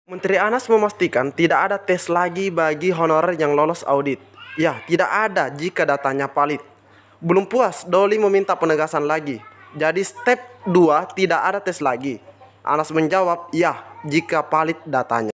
Menteri Anas memastikan tidak ada tes lagi bagi honorer yang lolos audit. Ya, tidak ada jika datanya valid. Belum puas, Doli meminta penegasan lagi. Jadi step 2 tidak ada tes lagi. Anas menjawab, ya, jika valid datanya.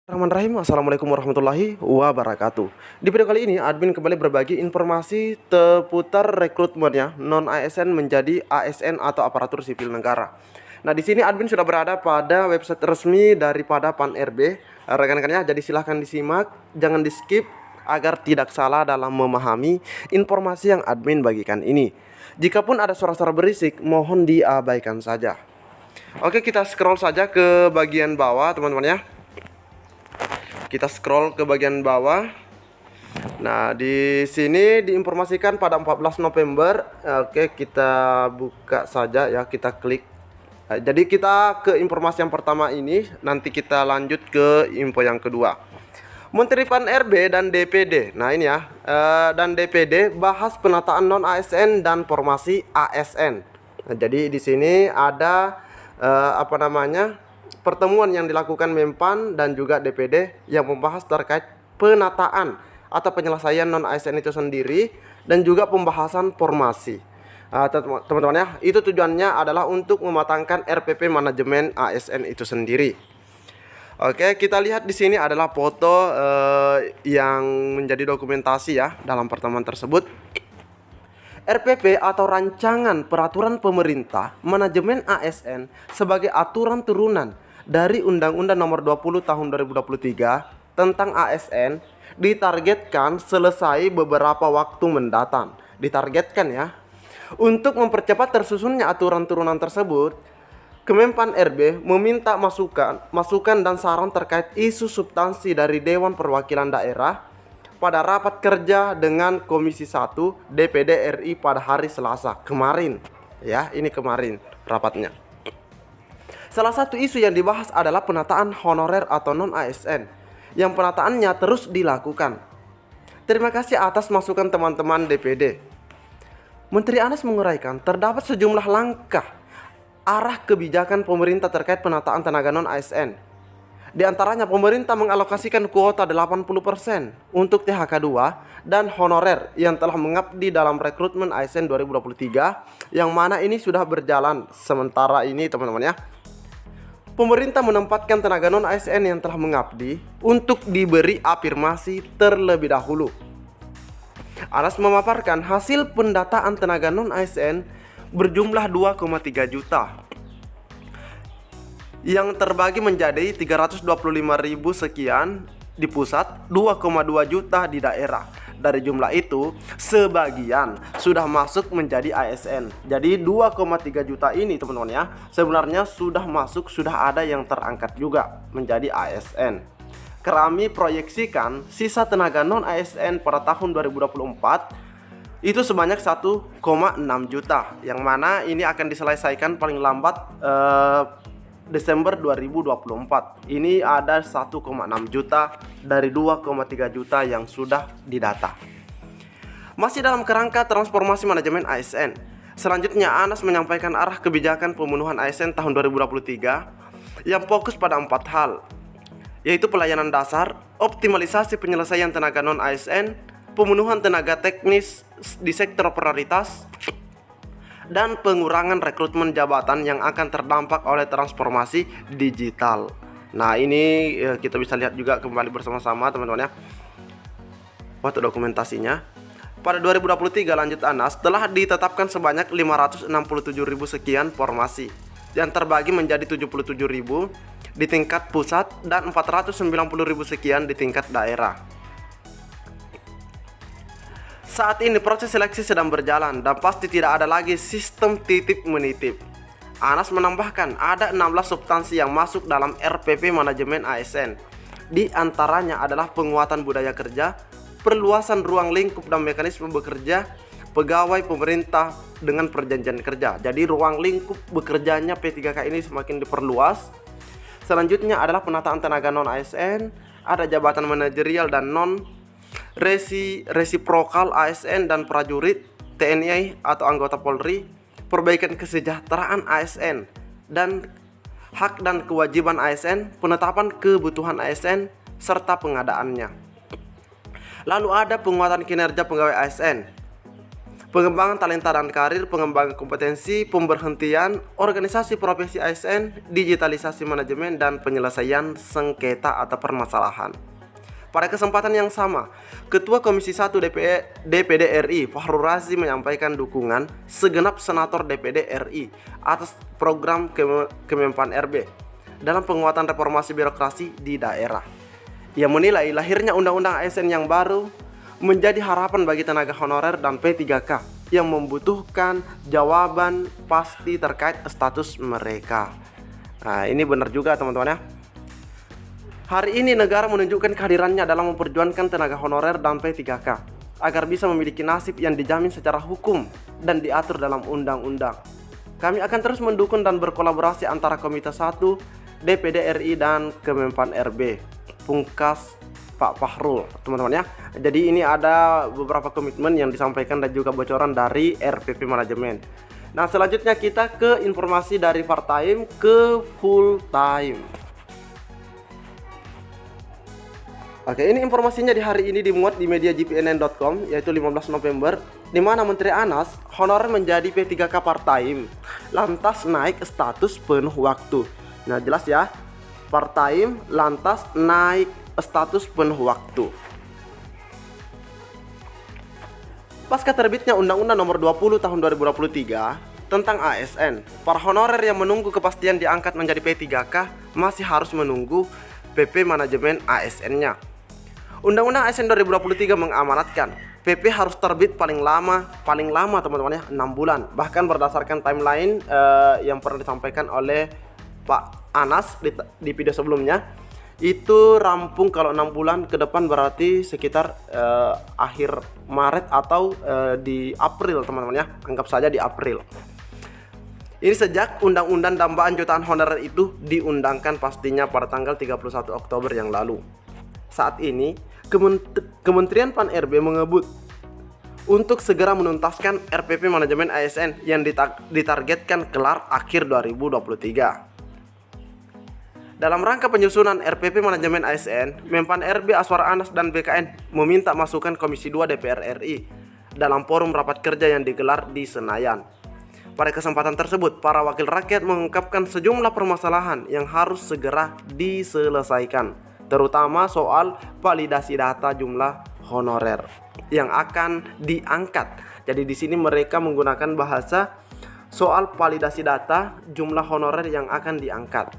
Bismillahirrahmanirrahim. Assalamualaikum warahmatullahi wabarakatuh. Di video kali ini admin kembali berbagi informasi seputar rekrutmennya non ASN menjadi ASN atau aparatur sipil negara. Nah, di sini admin sudah berada pada website resmi daripada PAN-RB. Rekan-rekannya, jadi silahkan disimak, jangan di skip agar tidak salah dalam memahami informasi yang admin bagikan ini. Jikapun ada suara-suara berisik, mohon diabaikan saja. Oke, kita scroll saja ke bagian bawah teman-teman ya. Kita scroll ke bagian bawah. Nah, di sini diinformasikan pada 14 November. Oke, kita buka saja ya, kita klik. Jadi kita ke informasi yang pertama ini, nanti kita lanjut ke info yang kedua. Menteri PAN-RB dan DPD. Nah, ini ya, dan DPD bahas penataan non ASN dan formasi ASN. Nah, jadi di sini ada pertemuan yang dilakukan Menpan dan juga DPD yang membahas terkait penataan atau penyelesaian non ASN itu sendiri dan juga pembahasan formasi. Teman-teman ya, itu tujuannya adalah untuk mematangkan RPP manajemen ASN itu sendiri. Oke, kita lihat di sini adalah foto yang menjadi dokumentasi ya dalam pertemuan tersebut. RPP atau Rancangan Peraturan Pemerintah Manajemen ASN sebagai aturan turunan dari Undang-Undang Nomor 20 Tahun 2023 tentang ASN ditargetkan selesai beberapa waktu mendatang. Ditargetkan ya. Untuk mempercepat tersusunnya aturan turunan tersebut, Kemenpan RB meminta masukan dan saran terkait isu substansi dari Dewan Perwakilan Daerah pada rapat kerja dengan Komisi 1 DPD RI pada hari Selasa kemarin. Ya, ini kemarin rapatnya. Salah satu isu yang dibahas adalah penataan honorer atau non-ASN yang penataannya terus dilakukan. Terima kasih atas masukan teman-teman DPD. Menteri Anas menguraikan terdapat sejumlah langkah arah kebijakan pemerintah terkait penataan tenaga non-ASN. Di antaranya pemerintah mengalokasikan kuota 80% untuk THK 2 dan honorer yang telah mengabdi dalam rekrutmen ASN 2023 yang mana ini sudah berjalan sementara ini teman-teman ya. Pemerintah menempatkan tenaga non-ASN yang telah mengabdi untuk diberi afirmasi terlebih dahulu. Anas memaparkan hasil pendataan tenaga non-ASN berjumlah 2,3 juta yang terbagi menjadi 325.000 sekian di pusat, 2,2 juta di daerah. Dari jumlah itu, sebagian sudah masuk menjadi ASN. Jadi 2,3 juta ini teman-teman ya, sebenarnya sudah masuk, sudah ada yang terangkat juga menjadi ASN. Kami proyeksikan sisa tenaga non-ASN pada tahun 2024 itu sebanyak 1,6 juta, yang mana ini akan diselesaikan paling lambat Desember 2024. Ini ada 1,6 juta dari 2,3 juta yang sudah didata. Masih dalam kerangka transformasi manajemen ASN, selanjutnya Anas menyampaikan arah kebijakan pemenuhan ASN tahun 2023 yang fokus pada 4 hal, yaitu pelayanan dasar, optimalisasi penyelesaian tenaga non-ASN, pemenuhan tenaga teknis di sektor prioritas, dan pengurangan rekrutmen jabatan yang akan terdampak oleh transformasi digital. Nah, ini kita bisa lihat juga kembali bersama-sama teman-teman ya, foto dokumentasinya. Pada 2023 lanjut Anas telah ditetapkan sebanyak 567.000 sekian formasi yang terbagi menjadi 77.000 di tingkat pusat dan 490.000 sekian di tingkat daerah. Saat ini proses seleksi sedang berjalan dan pasti tidak ada lagi sistem titip menitip. Anas menambahkan ada 16 substansi yang masuk dalam RPP manajemen ASN. Di antaranya adalah penguatan budaya kerja, perluasan ruang lingkup dan mekanisme bekerja pegawai pemerintah dengan perjanjian kerja. Jadi ruang lingkup bekerjanya P3K ini semakin diperluas. Selanjutnya adalah penataan tenaga non ASN, ada jabatan manajerial dan non resiprokal ASN dan prajurit, TNI atau anggota Polri, perbaikan kesejahteraan ASN, dan hak dan kewajiban ASN, penetapan kebutuhan ASN, serta pengadaannya. Lalu ada penguatan kinerja pegawai ASN, pengembangan talenta dan karir, pengembangan kompetensi, pemberhentian, organisasi profesi ASN, digitalisasi manajemen, dan penyelesaian sengketa atau permasalahan. Pada kesempatan yang sama, Ketua Komisi 1 DPD RI Fahrul Razi menyampaikan dukungan segenap senator DPD RI atas program Kemenpan RB dalam penguatan reformasi birokrasi di daerah. Ia menilai lahirnya Undang-Undang ASN yang baru menjadi harapan bagi tenaga honorer dan P3K yang membutuhkan jawaban pasti terkait status mereka. Nah, ini benar juga teman-teman ya. Hari ini negara menunjukkan kehadirannya dalam memperjuangkan tenaga honorer dan P3K agar bisa memiliki nasib yang dijamin secara hukum dan diatur dalam undang-undang. Kami akan terus mendukung dan berkolaborasi antara Komite 1, DPD RI, dan Kemenpan RB. Pungkas Pak Fahrul, teman-teman ya. Jadi ini ada beberapa komitmen yang disampaikan dan juga bocoran dari RPP Manajemen. Nah, selanjutnya kita ke informasi dari part time ke full time. Oke, ini informasinya di hari ini dimuat di media gpnn.com, yaitu 15 November, di mana Menteri Anas honorer menjadi P3K part-time, lantas naik status penuh waktu. Nah, jelas ya, part-time lantas naik status penuh waktu. Pasca terbitnya Undang-Undang Nomor 20 Tahun 2023 tentang ASN, para honorer yang menunggu kepastian diangkat menjadi P3K masih harus menunggu PP Manajemen ASN-nya. Undang-Undang ASN 2023 mengamanatkan PP harus terbit paling lama teman-teman ya 6 bulan. Bahkan berdasarkan timeline yang pernah disampaikan oleh Pak Anas di video sebelumnya, itu rampung kalau 6 bulan ke depan berarti sekitar akhir Maret atau di April teman-teman ya. Anggap saja di April. Ini sejak Undang-Undang Dambaan Jutaan Honorer itu diundangkan pastinya pada tanggal 31 Oktober yang lalu. Saat ini, Kementerian Pan RB mengebut untuk segera menuntaskan RPP Manajemen ASN yang ditargetkan kelar akhir 2023. Dalam rangka penyusunan RPP Manajemen ASN, Menpan RB Aswar Anas dan BKN meminta masukan Komisi 2 DPR RI dalam forum rapat kerja yang digelar di Senayan. Pada kesempatan tersebut, para wakil rakyat mengungkapkan sejumlah permasalahan yang harus segera diselesaikan, terutama soal validasi data jumlah honorer yang akan diangkat. Jadi di sini mereka menggunakan bahasa soal validasi data jumlah honorer yang akan diangkat.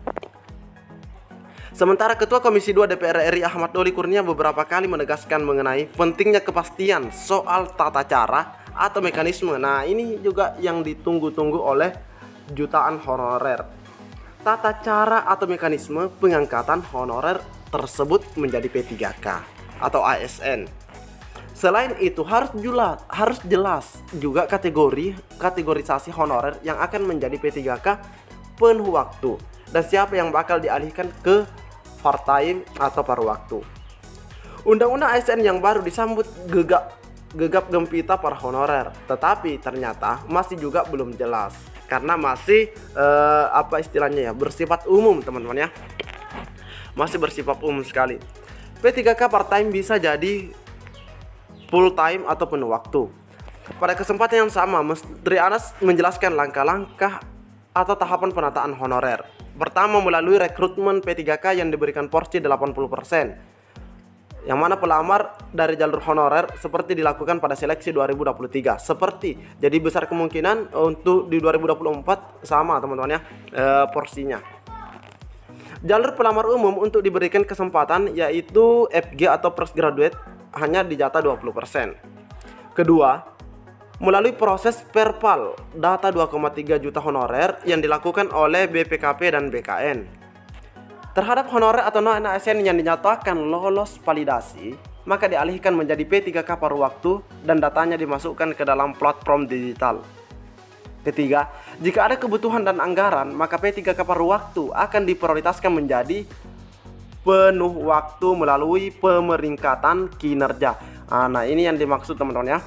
Sementara Ketua Komisi 2 DPR RI Ahmad Doli Kurnia beberapa kali menegaskan mengenai pentingnya kepastian soal tata cara atau mekanisme. Nah, ini juga yang ditunggu-tunggu oleh jutaan honorer. Tata cara atau mekanisme pengangkatan honorer tersebut menjadi P3K atau ASN. Selain itu harus jelas juga kategorisasi honorer yang akan menjadi P3K penuh waktu dan siapa yang bakal dialihkan ke part-time atau paruh waktu. Undang-undang ASN yang baru disambut gegap gempita para honorer, tetapi ternyata masih juga belum jelas karena masih bersifat umum teman-teman ya. Masih bersifat umum sekali. P3K part-time bisa jadi full time atau penuh waktu. Pada kesempatan yang sama, Menteri Anas menjelaskan langkah-langkah atau tahapan penataan honorer. Pertama, melalui rekrutmen P3K yang diberikan porsi 80%, yang mana pelamar dari jalur honorer seperti dilakukan pada seleksi 2023. Jadi besar kemungkinan untuk di 2024 sama teman-teman ya porsinya. Jalur pelamar umum untuk diberikan kesempatan yaitu FG atau Fresh Graduate hanya dijatah 20%. Kedua, melalui proses perpal data 2,3 juta honorer yang dilakukan oleh BPKP dan BKN. Terhadap honorer atau non-ASN yang dinyatakan lolos validasi, maka dialihkan menjadi P3K paruh waktu dan datanya dimasukkan ke dalam platform digital. Ketiga, jika ada kebutuhan dan anggaran, maka P3K paruh waktu akan diprioritaskan menjadi penuh waktu melalui pemeringkatan kinerja. Nah, ini yang dimaksud teman-teman ya.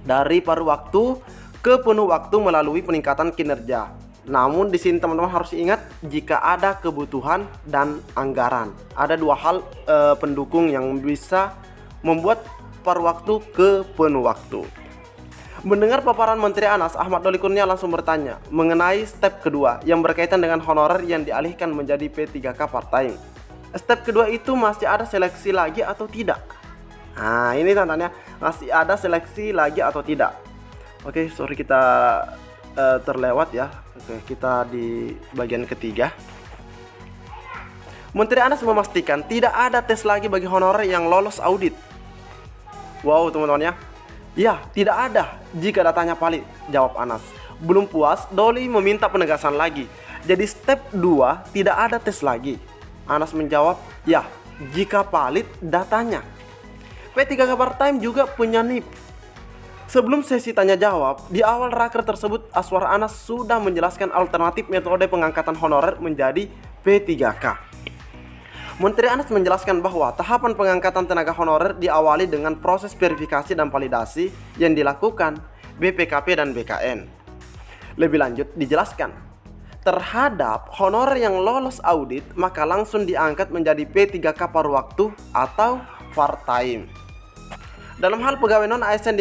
dari paruh waktu ke penuh waktu melalui peningkatan kinerja. Namun di sini teman-teman harus ingat, jika ada kebutuhan dan anggaran. Ada dua hal pendukung yang bisa membuat paruh waktu ke penuh waktu. Mendengar paparan Menteri Anas, Ahmad Doli Kurnia langsung bertanya mengenai step kedua yang berkaitan dengan honorer yang dialihkan menjadi P3K part-time. Step kedua itu masih ada seleksi lagi atau tidak? Nah, ini tantanya, masih ada seleksi lagi atau tidak? Oke, sorry kita terlewat ya. Oke, kita di bagian ketiga. Menteri Anas memastikan tidak ada tes lagi bagi honorer yang lolos audit. Wow, teman-teman ya. Ya, tidak ada jika datanya valid, jawab Anas. Belum puas, Doli meminta penegasan lagi. Jadi step 2 tidak ada tes lagi. Anas menjawab, ya, jika valid datanya. P3K part-time juga punya NIP. Sebelum sesi tanya jawab, di awal raker tersebut Aswar Anas sudah menjelaskan alternatif metode pengangkatan honorer menjadi P3K. Menteri Anas menjelaskan bahwa tahapan pengangkatan tenaga honorer diawali dengan proses verifikasi dan validasi yang dilakukan BPKP dan BKN. Lebih lanjut dijelaskan, terhadap honorer yang lolos audit maka langsung diangkat menjadi P3K paruh waktu atau part-time. Dalam hal pegawai non-ASN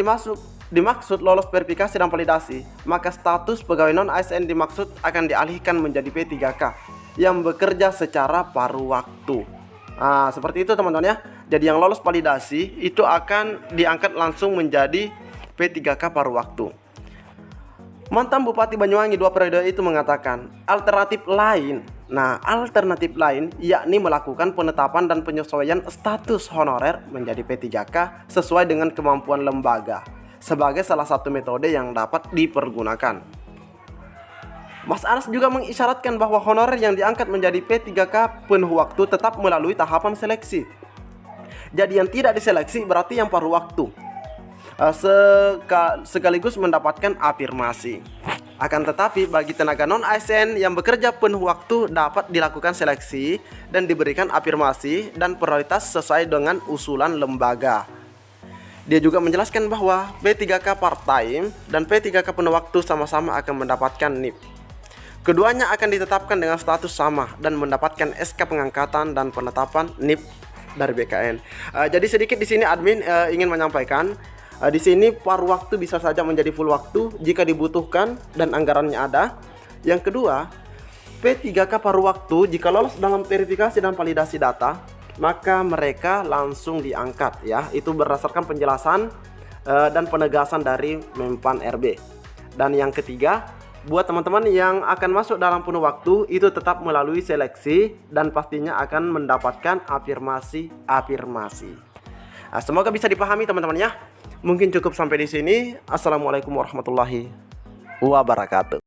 dimaksud lolos verifikasi dan validasi, maka status pegawai non-ASN dimaksud akan dialihkan menjadi P3K yang bekerja secara paruh waktu. Nah, seperti itu teman-teman ya. Jadi yang lolos validasi itu akan diangkat langsung menjadi P3K paruh waktu. Mantan Bupati Banyuwangi 2 periode itu mengatakan alternatif lain. Nah, alternatif lain yakni melakukan penetapan dan penyesuaian status honorer menjadi P3K sesuai dengan kemampuan lembaga sebagai salah satu metode yang dapat dipergunakan. Mas Anas juga mengisyaratkan bahwa honorer yang diangkat menjadi P3K penuh waktu tetap melalui tahapan seleksi. Jadi yang tidak diseleksi berarti yang paruh waktu, sekaligus mendapatkan afirmasi. Akan tetapi bagi tenaga non-ASN yang bekerja penuh waktu dapat dilakukan seleksi dan diberikan afirmasi dan prioritas sesuai dengan usulan lembaga. Dia juga menjelaskan bahwa P3K part-time dan P3K penuh waktu sama-sama akan mendapatkan NIP. Keduanya akan ditetapkan dengan status sama dan mendapatkan SK pengangkatan dan penetapan NIP dari BKN. Jadi sedikit di sini admin ingin menyampaikan, di sini paruh waktu bisa saja menjadi full waktu jika dibutuhkan dan anggarannya ada. Yang kedua, P3K paruh waktu jika lolos dalam verifikasi dan validasi data, maka mereka langsung diangkat ya. Itu berdasarkan penjelasan dan penegasan dari Menpan RB. Dan yang ketiga, buat teman-teman yang akan masuk dalam penuh waktu itu tetap melalui seleksi dan pastinya akan mendapatkan afirmasi. Nah, semoga bisa dipahami teman-teman ya. Mungkin cukup sampai di sini. Assalamualaikum warahmatullahi wabarakatuh.